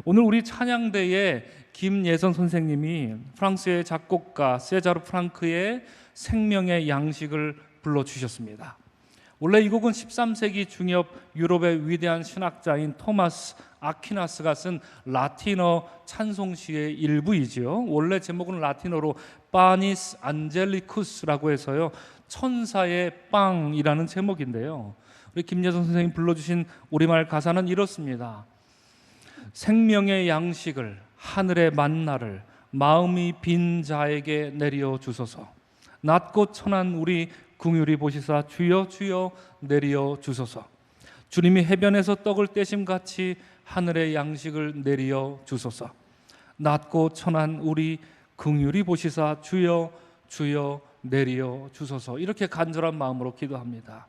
오늘 우리 찬양대에 김예선 선생님이 프랑스의 작곡가 세자르 프랑크의 생명의 양식을 불러주셨습니다. 원래 이 곡은 13세기 중엽 유럽의 위대한 신학자인 토마스 아퀴나스가 쓴 라틴어 찬송시의 일부이지요. 원래 제목은 라틴어로 파니스 안젤리쿠스라고 해서요, 천사의 빵이라는 제목인데요, 우리 김예선 선생님 불러주신 우리말 가사는 이렇습니다. 생명의 양식을, 하늘의 만나를 마음이 빈 자에게 내려 주소서. 낮고 천한 우리 긍휼히 보시사 주여 주여 내려 주소서. 주님이 해변에서 떡을 떼심같이 하늘의 양식을 내려 주소서. 낮고 천한 우리 긍휼히 보시사 주여 주여 내려 주소서. 이렇게 간절한 마음으로 기도합니다.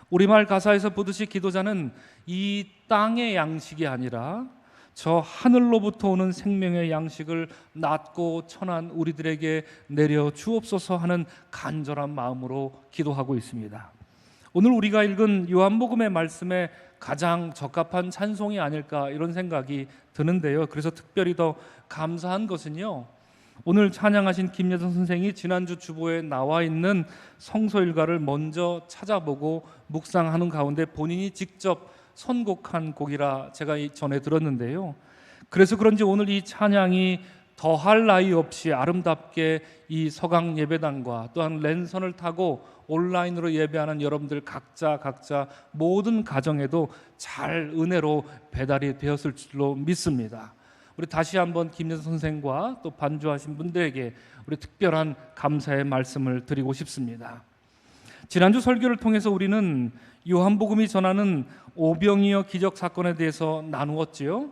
우리말 가사에서 보듯이 기도자는 이 땅의 양식이 아니라 저 하늘로부터 오는 생명의 양식을 낮고 천한 우리들에게 내려 주옵소서 하는 간절한 마음으로 기도하고 있습니다. 오늘 우리가 읽은 요한복음의 말씀에 가장 적합한 찬송이 아닐까 이런 생각이 드는데요. 그래서 특별히 더 감사한 것은요, 오늘 찬양하신 김예선 선생이 지난주 주보에 나와 있는 성서일가를 먼저 찾아보고 묵상하는 가운데 본인이 직접 선곡한 곡이라 제가 전에 들었는데요. 그래서 그런지 오늘 이 찬양이 더할 나위 없이 아름답게 이 서강 예배당과 또한 랜선을 타고 온라인으로 예배하는 여러분들 각자 모든 가정에도 잘 은혜로 배달이 되었을 줄로 믿습니다. 우리 다시 한번 김예선 선생과 또 반주하신 분들에게 우리 특별한 감사의 말씀을 드리고 싶습니다. 지난주 설교를 통해서 우리는 요한복음이 전하는 오병이어 기적 사건에 대해서 나누었지요.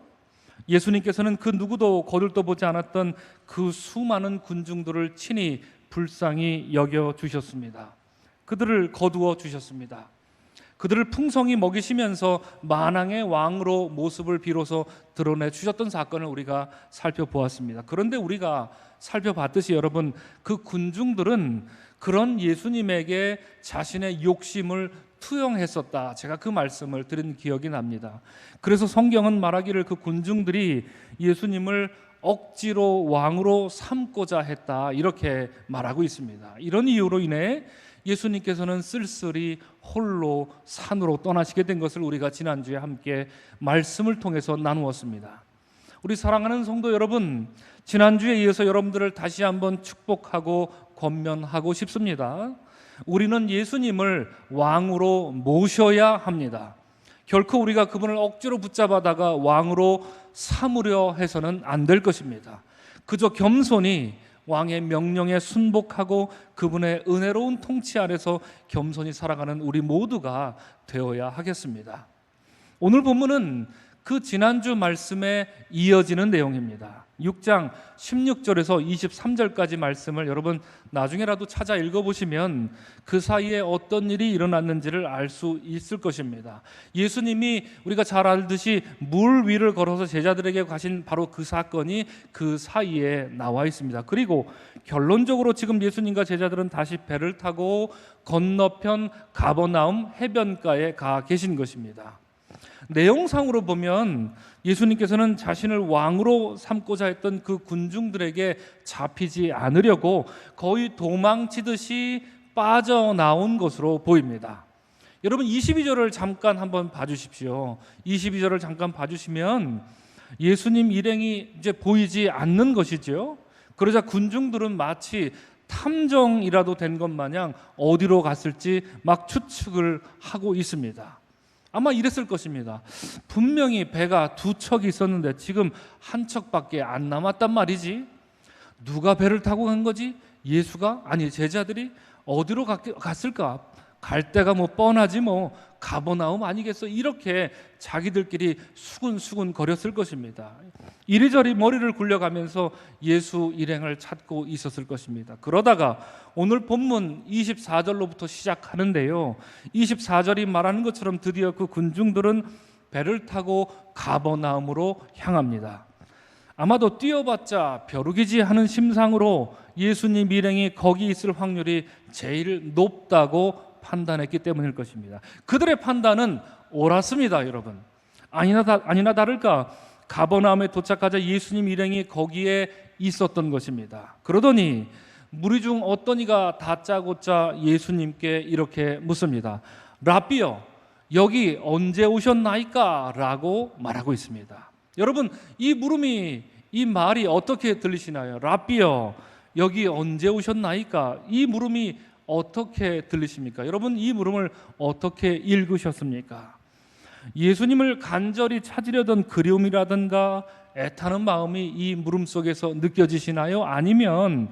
예수님께서는 그 누구도 거들떠보지 않았던 그 수많은 군중들을 친히 불쌍히 여겨 주셨습니다. 그들을 거두어 주셨습니다. 그들을 풍성히 먹이시면서 만왕의 왕으로 모습을 비로소 드러내 주셨던 사건을 우리가 살펴보았습니다. 그런데 우리가 살펴봤듯이 여러분, 그 군중들은 그런 예수님에게 자신의 욕심을 투영했었다, 제가 그 말씀을 드린 기억이 납니다. 그래서 성경은 말하기를 그 군중들이 예수님을 억지로 왕으로 삼고자 했다, 이렇게 말하고 있습니다. 이런 이유로 인해 예수님께서는 쓸쓸히 홀로 산으로 떠나시게 된 것을 우리가 지난주에 함께 말씀을 통해서 나누었습니다. 우리 사랑하는 성도 여러분, 지난주에 이어서 여러분들을 다시 한번 축복하고 권면하고 싶습니다. 우리는 예수님을 왕으로 모셔야 합니다. 결코 우리가 그분을 억지로 붙잡아다가 왕으로 삼으려 해서는 안 될 것입니다. 그저 겸손히 왕의 명령에 순복하고 그분의 은혜로운 통치 아래서 겸손히 살아가는 우리 모두가 되어야 하겠습니다. 오늘 본문은 그 지난주 말씀에 이어지는 내용입니다. 6장 16절에서 23절까지 말씀을 여러분 나중에라도 찾아 읽어보시면 그 사이에 어떤 일이 일어났는지를 알 수 있을 것입니다. 예수님이 우리가 잘 알듯이 물 위를 걸어서 제자들에게 가신 바로 그 사건이 그 사이에 나와 있습니다. 그리고 결론적으로 지금 예수님과 제자들은 다시 배를 타고 건너편 가버나움 해변가에 가 계신 것입니다. 내용상으로 보면 예수님께서는 자신을 왕으로 삼고자 했던 그 군중들에게 잡히지 않으려고 거의 도망치듯이 빠져나온 것으로 보입니다. 여러분 22절을 잠깐 한번 봐주십시오. 22절을 잠깐 봐주시면 예수님 일행이 이제 보이지 않는 것이죠. 그러자 군중들은 마치 탐정이라도 된 것 마냥 어디로 갔을지 막 추측을 하고 있습니다. 아마 이랬을 것입니다. 분명히 배가 두 척이 있었는데 지금 한 척밖에 안 남았단 말이지. 누가 배를 타고 간 거지? 예수가? 아니 제자들이? 어디로 갔을까? 갈 데가 뭐 뻔하지 뭐. 가버나움 아니겠어? 이렇게 자기들끼리 수군수군 거렸을 것입니다. 이리저리 머리를 굴려가면서 예수 일행을 찾고 있었을 것입니다. 그러다가 오늘 본문 24절로부터 시작하는데요, 24절이 말하는 것처럼 드디어 그 군중들은 배를 타고 가버나움으로 향합니다. 아마도 뛰어봤자 벼룩이지 하는 심상으로 예수님 일행이 거기 있을 확률이 제일 높다고 판단했기 때문일 것입니다. 그들의 판단은 옳았습니다. 여러분, 아니나 다를까 가버나움에 도착하자 예수님 일행이 거기에 있었던 것입니다. 그러더니 무리 중 어떤 이가 다짜고짜 예수님께 이렇게 묻습니다. 라삐여, 여기 언제 오셨나이까? 라고 말하고 있습니다. 여러분, 이 물음이, 이 말이 어떻게 들리시나요? 라삐여, 여기 언제 오셨나이까? 이 물음이 어떻게 들리십니까? 여러분, 이 물음을 어떻게 읽으셨습니까? 예수님을 간절히 찾으려던 그리움이라든가 애타는 마음이 이 물음 속에서 느껴지시나요? 아니면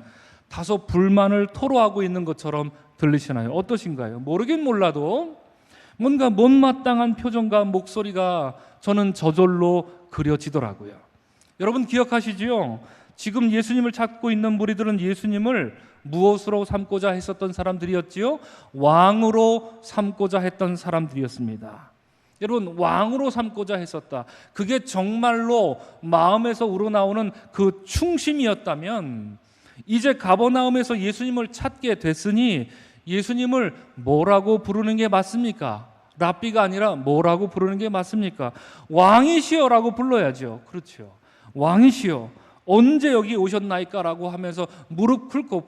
다소 불만을 토로하고 있는 것처럼 들리시나요? 어떠신가요? 모르긴 몰라도 뭔가 못마땅한 표정과 목소리가 저는 저절로 그려지더라고요. 여러분 기억하시지요? 지금 예수님을 찾고 있는 무리들은 예수님을 무엇으로 삼고자 했었던 사람들이었지요? 왕으로 삼고자 했던 사람들이었습니다. 여러분, 왕으로 삼고자 했었다. 그게 정말로 마음에서 우러나오는 그 충심이었다면 이제 가버나움에서 예수님을 찾게 됐으니 예수님을 뭐라고 부르는 게 맞습니까? 랍비가 아니라 뭐라고 부르는 게 맞습니까? 왕이시여라고 불러야죠. 그렇죠. 왕이시여, 언제 여기 오셨나이까? 라고 하면서 무릎 꿇고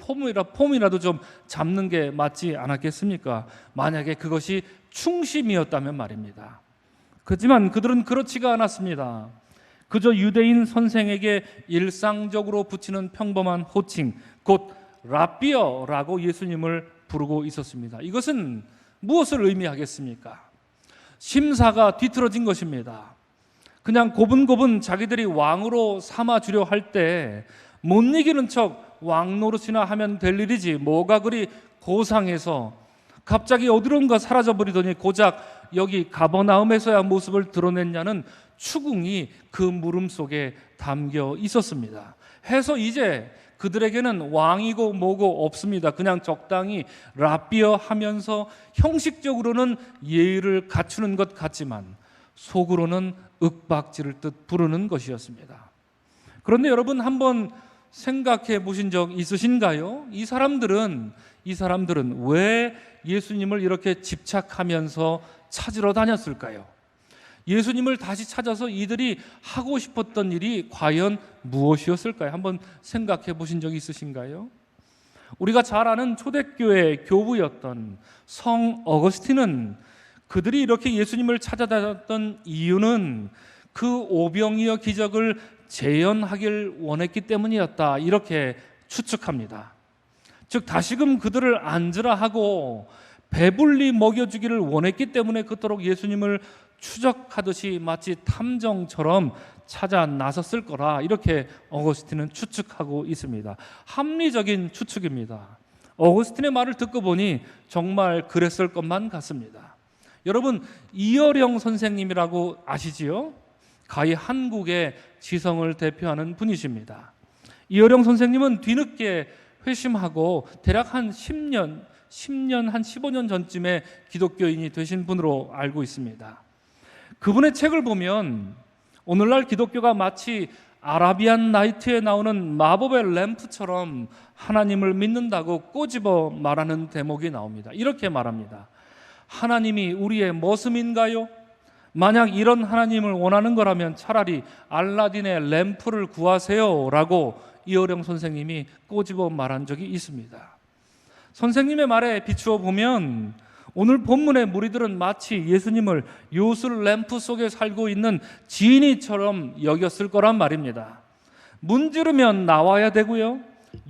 폼이라도 좀 잡는 게 맞지 않았겠습니까? 만약에 그것이 충심이었다면 말입니다. 그렇지만 그들은 그렇지가 않았습니다. 그저 유대인 선생에게 일상적으로 붙이는 평범한 호칭, 곧 랍비어라고 예수님을 부르고 있었습니다. 이것은 무엇을 의미하겠습니까? 심사가 뒤틀어진 것입니다. 그냥 고분고분 자기들이 왕으로 삼아주려 할 때 못 이기는 척 왕노릇이나 하면 될 일이지 뭐가 그리 고상해서 갑자기 어디론가 사라져버리더니 고작 여기 가버나움에서야 모습을 드러냈냐는 추궁이 그 물음 속에 담겨 있었습니다. 해서 이제 그들에게는 왕이고 뭐고 없습니다. 그냥 적당히 랍비어 하면서 형식적으로는 예의를 갖추는 것 같지만 속으로는 윽박지를 듯 부르는 것이었습니다. 그런데 여러분 한번 생각해 보신 적 있으신가요? 이 사람들은 왜 예수님을 이렇게 집착하면서 찾으러 다녔을까요? 예수님을 다시 찾아서 이들이 하고 싶었던 일이 과연 무엇이었을까요? 한번 생각해 보신 적이 있으신가요? 우리가 잘 아는 초대교회 교부였던 성 어거스틴은 그들이 이렇게 예수님을 찾아다녔던 이유는 그 오병이어 기적을 재현하길 원했기 때문이었다, 이렇게 추측합니다. 즉 다시금 그들을 앉으라 하고 배불리 먹여주기를 원했기 때문에 그토록 예수님을 추적하듯이 마치 탐정처럼 찾아 나섰을 거라, 이렇게 어거스틴은 추측하고 있습니다. 합리적인 추측입니다. 어거스틴의 말을 듣고 보니 정말 그랬을 것만 같습니다. 여러분, 이어령 선생님이라고 아시지요? 가히 한국의 지성을 대표하는 분이십니다. 이어령 선생님은 뒤늦게 회심하고 대략 한 10년 한 15년 전쯤에 기독교인이 되신 분으로 알고 있습니다. 그분의 책을 보면 오늘날 기독교가 마치 아라비안 나이트에 나오는 마법의 램프처럼 하나님을 믿는다고 꼬집어 말하는 대목이 나옵니다. 이렇게 말합니다. 하나님이 우리의 머슴인가요? 만약 이런 하나님을 원하는 거라면 차라리 알라딘의 램프를 구하세요 라고 이어령 선생님이 꼬집어 말한 적이 있습니다. 선생님의 말에 비추어 보면 오늘 본문의 무리들은 마치 예수님을 요술 램프 속에 살고 있는 지니처럼 여겼을 거란 말입니다. 문지르면 나와야 되고요,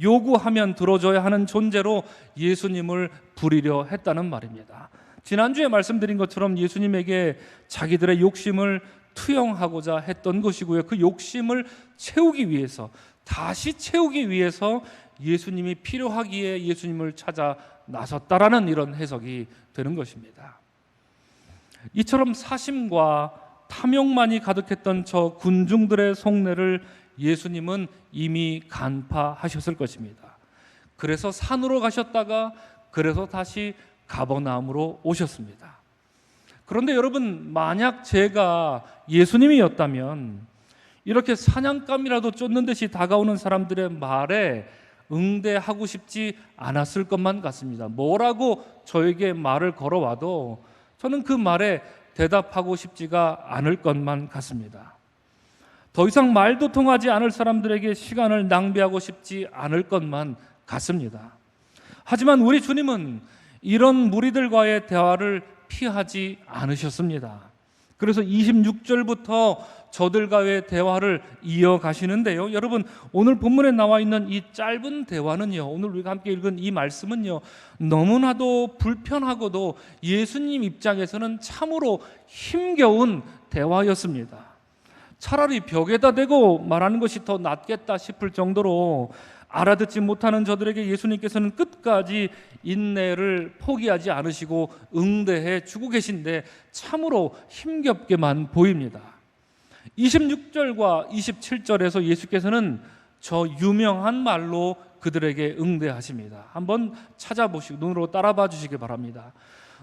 요구하면 들어줘야 하는 존재로 예수님을 부리려 했다는 말입니다. 지난주에 말씀드린 것처럼 예수님에게 자기들의 욕심을 투영하고자 했던 것이고요, 그 욕심을 채우기 위해서, 다시 채우기 위해서 예수님이 필요하기에 예수님을 찾아 나섰다라는 이런 해석이 되는 것입니다. 이처럼 사심과 탐욕만이 가득했던 저 군중들의 속내를 예수님은 이미 간파하셨을 것입니다. 그래서 산으로 가셨다가 그래서 다시 가버나움으로 오셨습니다. 그런데 여러분, 만약 제가 예수님이었다면 이렇게 사냥감이라도 쫓는 듯이 다가오는 사람들의 말에 응대하고 싶지 않았을 것만 같습니다. 뭐라고 저에게 말을 걸어와도 저는 그 말에 대답하고 싶지가 않을 것만 같습니다. 더 이상 말도 통하지 않을 사람들에게 시간을 낭비하고 싶지 않을 것만 같습니다. 하지만 우리 주님은 이런 무리들과의 대화를 피하지 않으셨습니다. 그래서 26절부터 저들과의 대화를 이어가시는데요. 여러분, 오늘 본문에 나와 있는 이 짧은 대화는요, 오늘 우리가 함께 읽은 이 말씀은요, 너무나도 불편하고도 예수님 입장에서는 참으로 힘겨운 대화였습니다. 차라리 벽에다 대고 말하는 것이 더 낫겠다 싶을 정도로 알아듣지 못하는 저들에게 예수님께서는 끝까지 인내를 포기하지 않으시고 응대해 주고 계신데 참으로 힘겹게만 보입니다. 26절과 27절에서 예수께서는 저 유명한 말로 그들에게 응대하십니다. 한번 찾아보시고 눈으로 따라봐 주시기 바랍니다.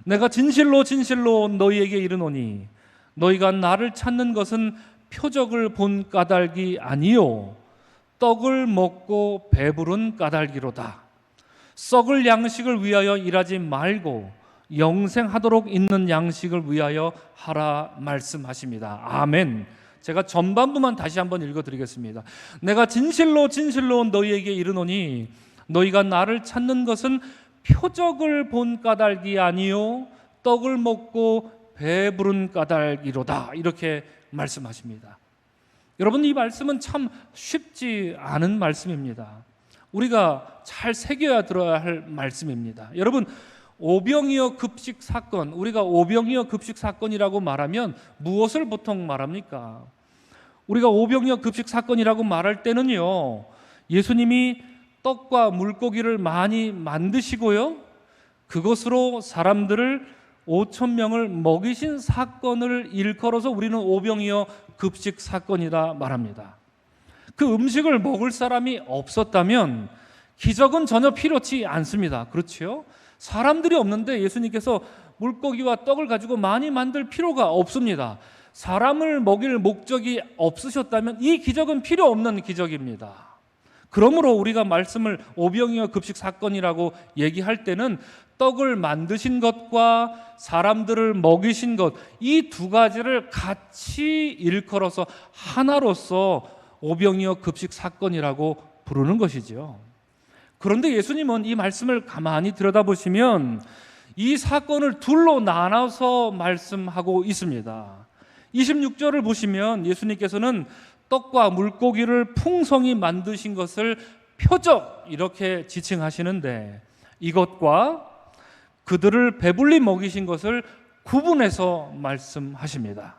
내가 진실로 진실로 너희에게 이르노니 너희가 나를 찾는 것은 표적을 본 까닭이 아니요 떡을 먹고 배부른 까닭이로다. 썩을 양식을 위하여 일하지 말고 영생하도록 있는 양식을 위하여 하라 말씀하십니다. 아멘. 제가 전반부만 다시 한번 읽어드리겠습니다. 내가 진실로 진실로 너희에게 이르노니 너희가 나를 찾는 것은 표적을 본 까닭이 아니요 떡을 먹고 배부른 까닭이로다. 이렇게 말씀하십니다. 여러분, 이 말씀은 참 쉽지 않은 말씀입니다. 우리가 잘 새겨야 들어야 할 말씀입니다. 여러분, 오병이어 급식 사건, 우리가 오병이어 급식 사건이라고 말하면 무엇을 보통 말합니까? 우리가 오병이어 급식 사건이라고 말할 때는요, 예수님이 떡과 물고기를 많이 만드시고요, 그것으로 사람들을 5,000명을 먹이신 사건을 일컬어서 우리는 오병이어 급식 사건이다 말합니다. 그 음식을 먹을 사람이 없었다면 기적은 전혀 필요치 않습니다. 그렇죠? 사람들이 없는데 예수님께서 물고기와 떡을 가지고 많이 만들 필요가 없습니다. 사람을 먹일 목적이 없으셨다면 이 기적은 필요 없는 기적입니다. 그러므로 우리가 말씀을 오병이어 급식 사건이라고 얘기할 때는 떡을 만드신 것과 사람들을 먹이신 것, 이 두 가지를 같이 일컬어서 하나로서 오병이어 급식 사건이라고 부르는 것이죠. 그런데 예수님은 이 말씀을 가만히 들여다보시면 이 사건을 둘로 나눠서 말씀하고 있습니다. 26절을 보시면 예수님께서는 떡과 물고기를 풍성히 만드신 것을 표적 이렇게 지칭하시는데 이것과 그들을 배불리 먹이신 것을 구분해서 말씀하십니다.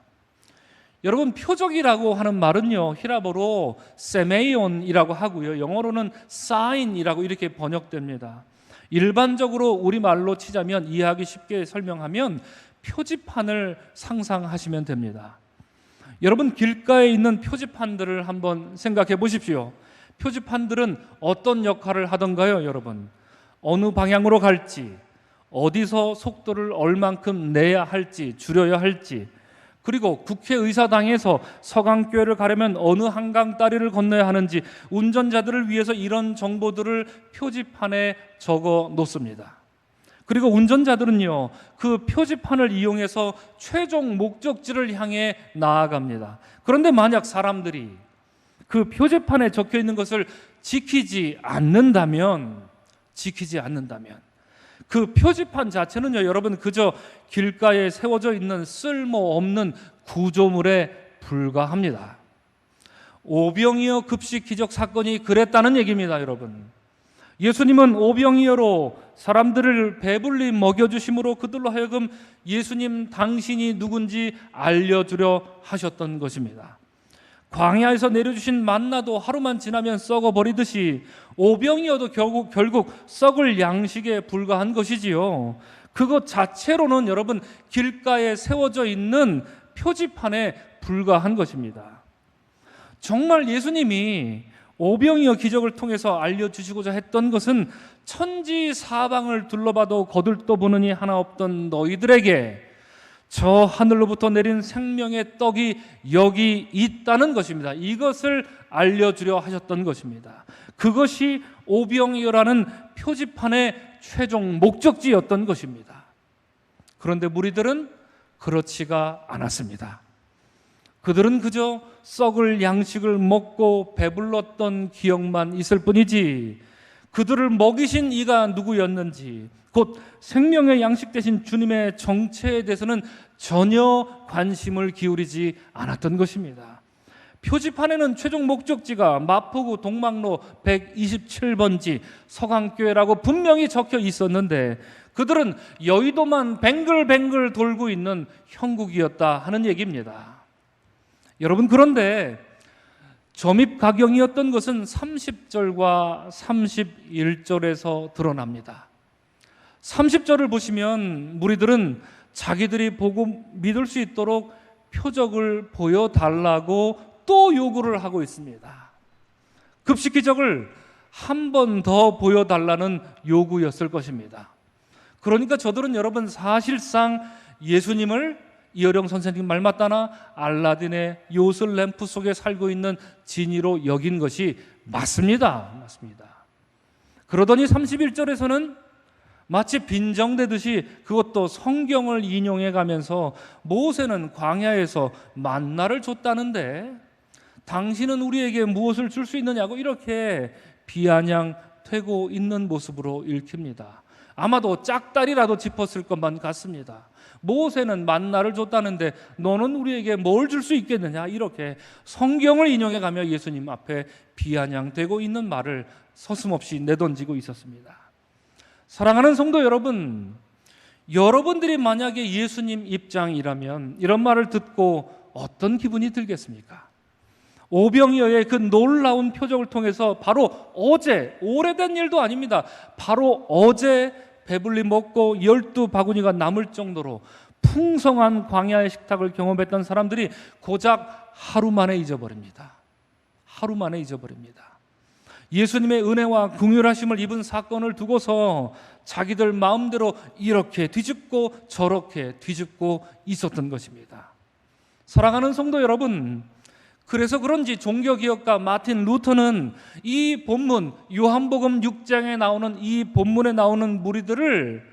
여러분, 표적이라고 하는 말은요, 히라보로 세메이온이라고 하고요, 영어로는 사인이라고 이렇게 번역됩니다. 일반적으로 우리말로 치자면, 이해하기 쉽게 설명하면 표지판을 상상하시면 됩니다. 여러분, 길가에 있는 표지판들을 한번 생각해 보십시오. 표지판들은 어떤 역할을 하던가요, 여러분? 어느 방향으로 갈지, 어디서 속도를 얼만큼 내야 할지, 줄여야 할지, 그리고 국회의사당에서 서강교회를 가려면 어느 한강 다리를 건너야 하는지 운전자들을 위해서 이런 정보들을 표지판에 적어 놓습니다. 그리고 운전자들은요, 그 표지판을 이용해서 최종 목적지를 향해 나아갑니다. 그런데 만약 사람들이 그 표지판에 적혀 있는 것을 지키지 않는다면 그 표지판 자체는요, 여러분, 그저 길가에 세워져 있는 쓸모없는 구조물에 불과합니다. 오병이어 급식 기적 사건이 그랬다는 얘기입니다, 여러분. 예수님은 오병이어로 사람들을 배불리 먹여주심으로 그들로 하여금 예수님 당신이 누군지 알려주려 하셨던 것입니다. 광야에서 내려주신 만나도 하루만 지나면 썩어버리듯이 오병이어도 결국 썩을 양식에 불과한 것이지요. 그것 자체로는 여러분 길가에 세워져 있는 표지판에 불과한 것입니다. 정말 예수님이 오병이어 기적을 통해서 알려주시고자 했던 것은 천지 사방을 둘러봐도 거들떠보느니 하나 없던 너희들에게 저 하늘로부터 내린 생명의 떡이 여기 있다는 것입니다. 이것을 알려주려 하셨던 것입니다. 그것이 오병이어라는 표지판의 최종 목적지였던 것입니다. 그런데 무리들은 그렇지가 않았습니다. 그들은 그저 썩을 양식을 먹고 배불렀던 기억만 있을 뿐이지 그들을 먹이신 이가 누구였는지, 곧 생명의 양식 되신 주님의 정체에 대해서는 전혀 관심을 기울이지 않았던 것입니다. 표지판에는 최종 목적지가 마포구 동막로 127번지 서강교회라고 분명히 적혀 있었는데 그들은 여의도만 뱅글뱅글 돌고 있는 형국이었다 하는 얘기입니다. 여러분, 그런데 점입가경이었던 것은 30절과 31절에서 드러납니다. 30절을 보시면 무리들은 자기들이 보고 믿을 수 있도록 표적을 보여달라고 또 요구를 하고 있습니다. 급식 기적을 한 번 더 보여달라는 요구였을 것입니다. 그러니까 저들은 여러분 사실상 예수님을 이어령 선생님 말 맞다나 알라딘의 요술 램프 속에 살고 있는 진이로 여긴 것이 맞습니다. 그러더니 31절에서는 마치 빈정대듯이 그것도 성경을 인용해 가면서 모세는 광야에서 만나를 줬다는데 당신은 우리에게 무엇을 줄 수 있느냐고 이렇게 비아냥되고 있는 모습으로 읽힙니다. 아마도 짝다리라도 짚었을 것만 같습니다. 모세는 만나를 줬다는데 너는 우리에게 뭘 줄 수 있겠느냐, 이렇게 성경을 인용해 가며 예수님 앞에 비아냥되고 있는 말을 서슴없이 내던지고 있었습니다. 사랑하는 성도 여러분, 여러분들이 만약에 예수님 입장이라면 이런 말을 듣고 어떤 기분이 들겠습니까? 오병이어의 그 놀라운 표적을 통해서 바로 어제, 오래된 일도 아닙니다. 바로 어제 배불리 먹고 12바구니가 남을 정도로 풍성한 광야의 식탁을 경험했던 사람들이 고작 하루 만에 잊어버립니다. 예수님의 은혜와 긍휼하심을 입은 사건을 두고서 자기들 마음대로 이렇게 뒤집고 저렇게 뒤집고 있었던 것입니다. 사랑하는 성도 여러분, 그래서 그런지 종교개혁가 마틴 루터는 이 본문, 요한복음 6장에 나오는 이 본문에 나오는 무리들을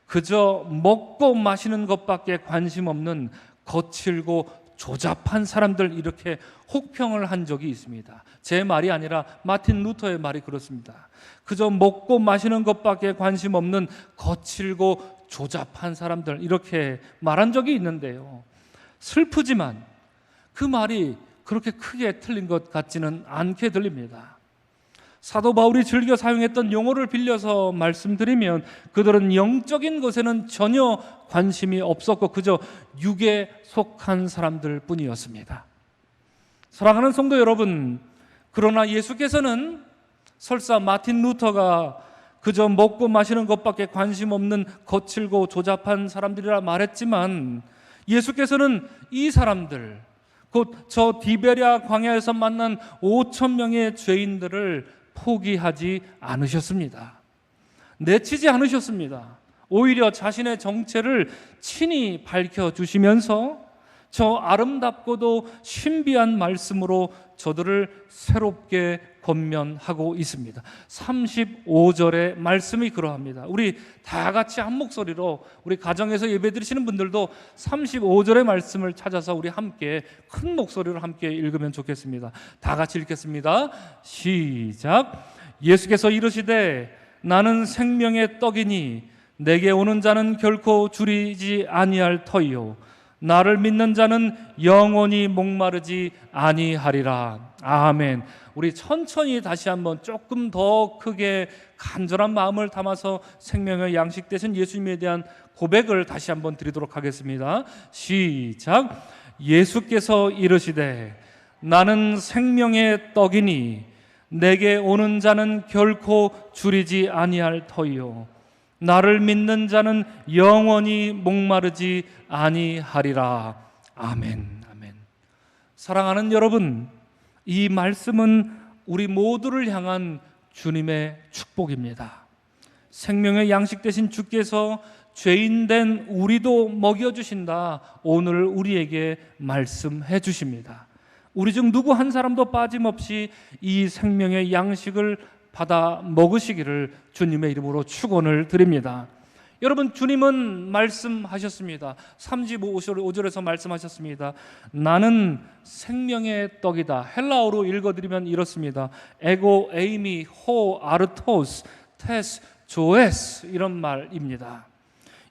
그저 먹고 마시는 것밖에 관심 없는 거칠고 조잡한 사람들, 이렇게 혹평을 한 적이 있습니다. 제 말이 아니라 마틴 루터의 말이 그렇습니다. 그저 먹고 마시는 것밖에 관심 없는 거칠고 조잡한 사람들, 이렇게 말한 적이 있는데요, 슬프지만 그 말이 그렇게 크게 틀린 것 같지는 않게 들립니다. 사도 바울이 즐겨 사용했던 용어를 빌려서 말씀드리면 그들은 영적인 것에는 전혀 관심이 없었고 그저 육에 속한 사람들 뿐이었습니다. 사랑하는 성도 여러분, 그러나 예수께서는 설사 마틴 루터가 그저 먹고 마시는 것밖에 관심 없는 거칠고 조잡한 사람들이라 말했지만 예수께서는 이 사람들, 곧 저 디베랴 광야에서 만난 5,000명의 죄인들을 포기하지 않으셨습니다. 내치지 않으셨습니다. 오히려 자신의 정체를 친히 밝혀주시면서 저 아름답고도 신비한 말씀으로 저들을 새롭게 권면하고 있습니다. 35절의 말씀이 그러합니다. 우리 다 같이 한 목소리로, 우리 가정에서 예배드리시는 분들도 35절의 말씀을 찾아서 우리 함께 큰 목소리로 함께 읽으면 좋겠습니다. 다 같이 읽겠습니다. 시작. 예수께서 이르시되 나는 생명의 떡이니 내게 오는 자는 결코 줄이지 아니할 터이요 나를 믿는 자는 영원히 목마르지 아니하리라. 아멘. 우리 천천히 다시 한번 조금 더 크게 간절한 마음을 담아서 생명의 양식 되신 예수님에 대한 고백을 다시 한번 드리도록 하겠습니다. 시작. 예수께서 이르시되 나는 생명의 떡이니 내게 오는 자는 결코 줄이지 아니할 터이요 나를 믿는 자는 영원히 목마르지 아니하리라. 아멘. 아멘. 사랑하는 여러분, 이 말씀은 우리 모두를 향한 주님의 축복입니다. 생명의 양식 되신 주께서 죄인된 우리도 먹여주신다, 오늘 우리에게 말씀해 주십니다. 우리 중 누구 한 사람도 빠짐없이 이 생명의 양식을 받아 먹으시기를 주님의 이름으로 축원을 드립니다. 여러분, 주님은 말씀하셨습니다. 35절에서 말씀하셨습니다. 나는 생명의 떡이다. 헬라어로 읽어드리면 이렇습니다. 에고 에이미 호 아르토스 테스 조에스, 이런 말입니다.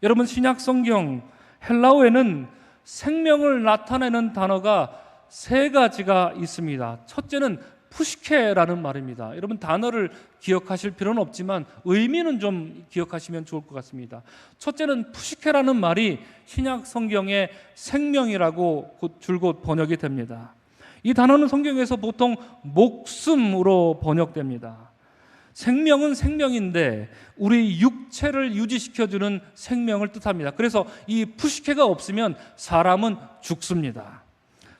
여러분, 신약 성경 헬라어에는 생명을 나타내는 단어가 세 가지가 있습니다. 첫째는 푸시케라는 말입니다. 여러분, 단어를 기억하실 필요는 없지만 의미는 좀 기억하시면 좋을 것 같습니다. 첫째는 푸시케라는 말이 신약 성경의 생명이라고 줄곧 번역이 됩니다. 이 단어는 성경에서 보통 목숨으로 번역됩니다. 생명은 생명인데 우리 육체를 유지시켜주는 생명을 뜻합니다. 그래서 이 푸시케가 없으면 사람은 죽습니다.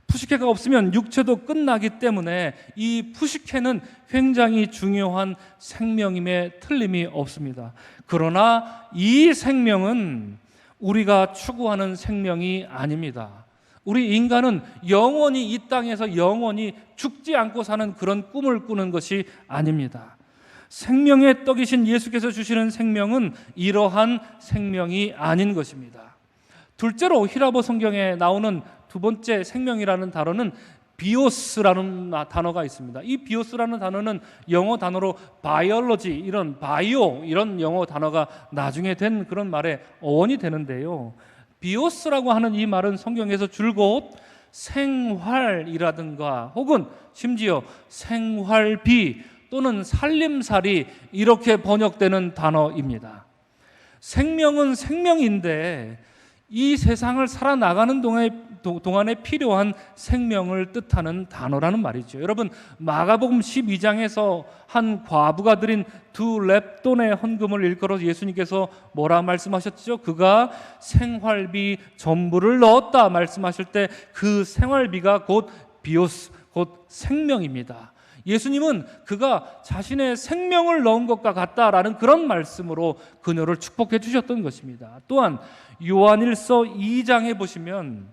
푸시케가 없으면 육체도 끝나기 때문에 이 푸시케는 굉장히 중요한 생명임에 틀림이 없습니다. 그러나 이 생명은 우리가 추구하는 생명이 아닙니다. 우리 인간은 영원히 이 땅에서 영원히 죽지 않고 사는 그런 꿈을 꾸는 것이 아닙니다. 생명의 떡이신 예수께서 주시는 생명은 이러한 생명이 아닌 것입니다. 둘째로 히라보 성경에 나오는 두 번째 생명이라는 단어는 비오스라는 단어가 있습니다. 이 비오스라는 단어는 영어 단어로 바이올로지, 이런 바이오, 이런 영어 단어가 나중에 된 그런 말의 어원이 되는데요. 비오스라고 하는 이 말은 성경에서 줄곧 생활이라든가 혹은 심지어 생활비 또는 살림살이, 이렇게 번역되는 단어입니다. 생명은 생명인데 이 세상을 살아나가는 동안에 필요한 생명을 뜻하는 단어라는 말이죠. 여러분, 마가복음 12장에서 한 과부가 드린 2렙돈의 헌금을 일컬어서 예수님께서 뭐라 말씀하셨죠? 그가 생활비 전부를 넣었다 말씀하실 때 그 생활비가 곧 비오스, 곧 생명입니다. 예수님은 그가 자신의 생명을 넣은 것과 같다라는 그런 말씀으로 그녀를 축복해 주셨던 것입니다. 또한 요한일서 2장에 보시면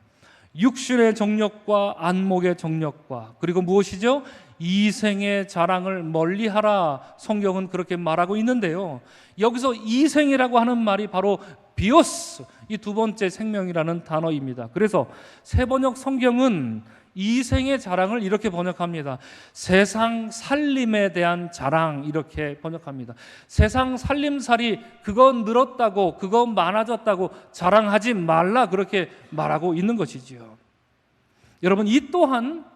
육신의 정력과 안목의 정력과 그리고 무엇이죠? 이생의 자랑을 멀리하라, 성경은 그렇게 말하고 있는데요. 여기서 이생이라고 하는 말이 바로 비오스, 이 두 번째 생명이라는 단어입니다. 그래서 세번역 성경은 이생의 자랑을 이렇게 번역합니다. 세상 살림에 대한 자랑, 이렇게 번역합니다. 세상 살림살이 그거 늘었다고, 그거 많아졌다고 자랑하지 말라, 그렇게 말하고 있는 것이지요. 여러분, 이 또한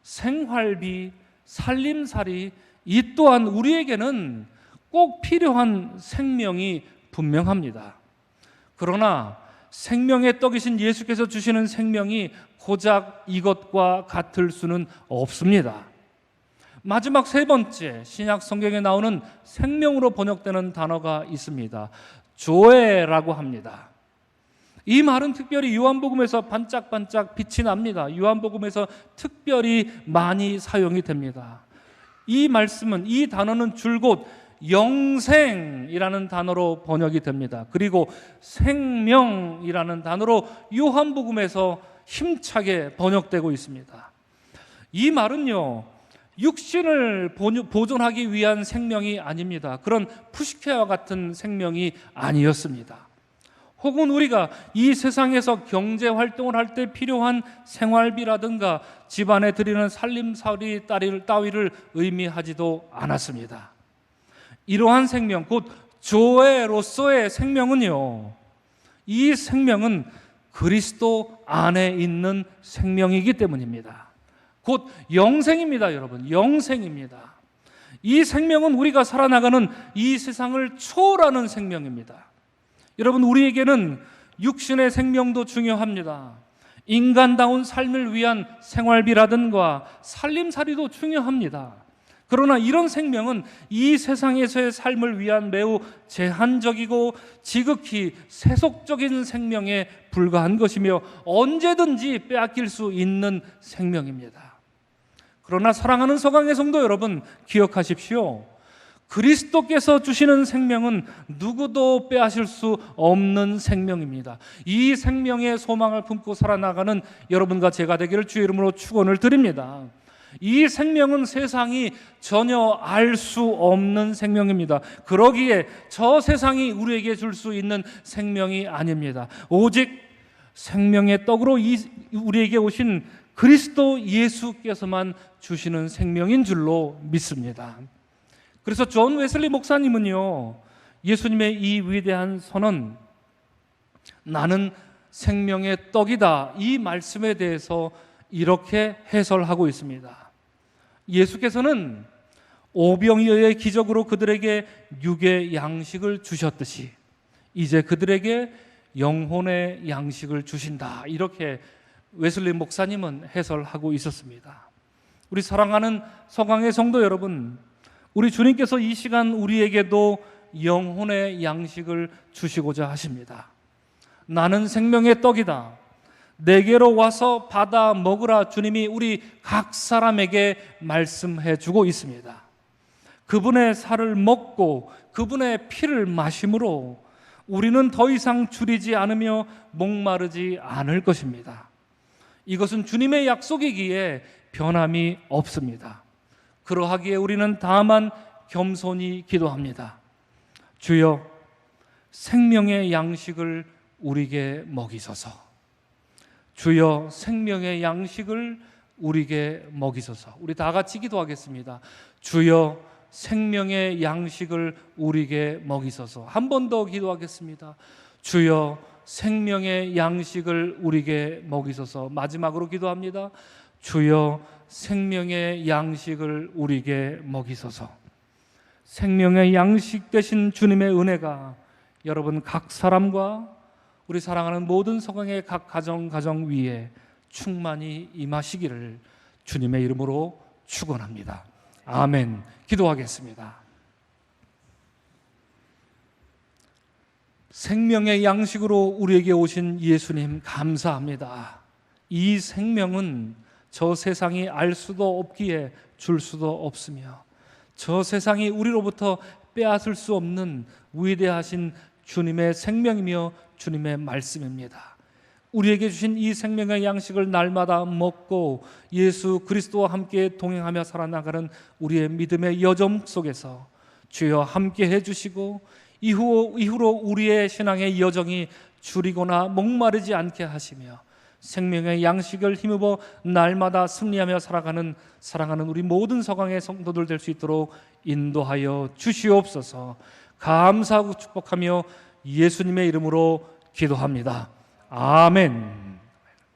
생활비, 살림살이, 이 또한 우리에게는 꼭 필요한 생명이 분명합니다. 그러나 생명의 떡이신 예수께서 주시는 생명이 고작 이것과 같을 수는 없습니다. 마지막 세 번째, 신약 성경에 나오는 생명으로 번역되는 단어가 있습니다. 조에라고 합니다. 이 말은 특별히 요한복음에서 반짝반짝 빛이 납니다. 요한복음에서 특별히 많이 사용이 됩니다. 이 말씀은, 이 단어는 줄곧 영생이라는 단어로 번역이 됩니다. 그리고 생명이라는 단어로 요한복음에서 힘차게 번역되고 있습니다. 이 말은요, 육신을 보존하기 위한 생명이 아닙니다. 그런 푸시케와 같은 생명이 아니었습니다. 혹은 우리가 이 세상에서 경제 활동을 할 때 필요한 생활비라든가 집안에 드리는 살림살이 따위를 의미하지도 않았습니다. 이러한 생명, 곧 조에로서의 생명은요, 이 생명은 그리스도 안에 있는 생명이기 때문입니다. 곧 영생입니다, 여러분. 영생입니다. 이 생명은 우리가 살아나가는 이 세상을 초월하는 생명입니다. 여러분, 우리에게는 육신의 생명도 중요합니다. 인간다운 삶을 위한 생활비라든가 살림살이도 중요합니다. 그러나 이런 생명은 이 세상에서의 삶을 위한 매우 제한적이고 지극히 세속적인 생명에 불과한 것이며 언제든지 빼앗길 수 있는 생명입니다. 그러나 사랑하는 서강의 성도 여러분, 기억하십시오. 그리스도께서 주시는 생명은 누구도 빼앗을 수 없는 생명입니다. 이 생명의 소망을 품고 살아나가는 여러분과 제가 되기를 주의 이름으로 축원을 드립니다. 이 생명은 세상이 전혀 알 수 없는 생명입니다. 그러기에 저 세상이 우리에게 줄 수 있는 생명이 아닙니다. 오직 생명의 떡으로 우리에게 오신 그리스도 예수께서만 주시는 생명인 줄로 믿습니다. 그래서 존 웨슬리 목사님은요, 예수님의 이 위대한 선언, 나는 생명의 떡이다, 이 말씀에 대해서 이렇게 해설하고 있습니다. 예수께서는 오병이어의 기적으로 그들에게 육의 양식을 주셨듯이 이제 그들에게 영혼의 양식을 주신다, 이렇게 웨슬리 목사님은 해설하고 있었습니다. 우리 사랑하는 서강의 성도 여러분, 우리 주님께서 이 시간 우리에게도 영혼의 양식을 주시고자 하십니다. 나는 생명의 떡이다, 내게로 와서 받아 먹으라, 주님이 우리 각 사람에게 말씀해 주고 있습니다. 그분의 살을 먹고 그분의 피를 마심으로 우리는 더 이상 줄이지 않으며 목마르지 않을 것입니다. 이것은 주님의 약속이기에 변함이 없습니다. 그러하기에 우리는 다만 겸손히 기도합니다. 주여, 생명의 양식을 우리에게 먹이소서. 주여, 생명의 양식을 우리에게 먹이소서. 우리 다 같이 기도하겠습니다. 주여, 생명의 양식을 우리에게 먹이소서. 한 번 더 기도하겠습니다. 주여, 생명의 양식을 우리에게 먹이소서. 마지막으로 기도합니다. 주여, 생명의 양식을 우리에게 먹이소서. 생명의 양식 되신 주님의 은혜가 여러분 각 사람과 우리 사랑하는 모든 서강의 각 가정 위에 충만히 임하시기를 주님의 이름으로 축원합니다. 아멘. 기도하겠습니다. 생명의 양식으로 우리에게 오신 예수님 감사합니다. 이 생명은 저 세상이 알 수도 없기에 줄 수도 없으며 저 세상이 우리로부터 빼앗을 수 없는 위대하신 주님의 생명이며 주님의 말씀입니다. 우리에게 주신 이 생명의 양식을 날마다 먹고 예수 그리스도와 함께 동행하며 살아나가는 우리의 믿음의 여정 속에서 주여 함께 해주시고 이후로 우리의 신앙의 여정이 줄이거나 목마르지 않게 하시며 생명의 양식을 힘입어 날마다 승리하며 살아가는 사랑하는 우리 모든 서강의 성도들 될 수 있도록 인도하여 주시옵소서. 감사하고 축복하며 예수님의 이름으로 기도합니다. 아멘.